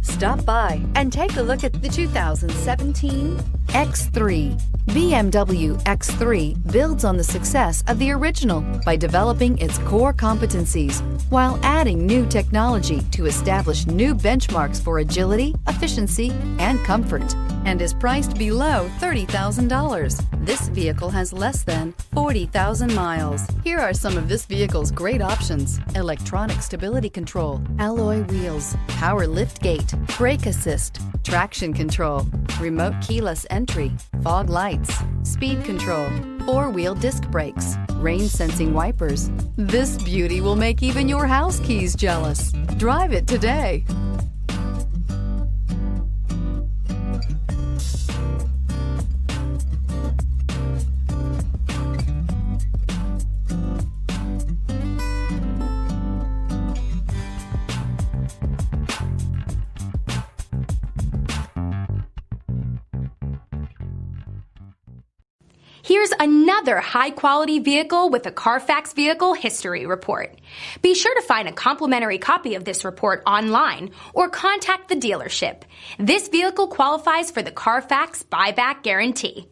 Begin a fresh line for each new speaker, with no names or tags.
Stop by and take a look at the 2017 X3. BMW X3 builds on the success of the original by developing its core competencies while adding new technology to establish new benchmarks for agility, efficiency, and comfort, and is priced below $30,000. This vehicle has less than 40,000 miles. Here are some of this vehicle's great options: electronic stability control, alloy wheels, power lift gate, brake assist, traction control, remote keyless entry, fog lights, speed control, four-wheel disc brakes, rain-sensing wipers. This beauty will make even your house keys jealous. Drive it today.
Here's another high-quality vehicle with a Carfax Vehicle History Report. Be sure to find a complimentary copy of this report online or contact the dealership. This vehicle qualifies for the Carfax Buyback Guarantee.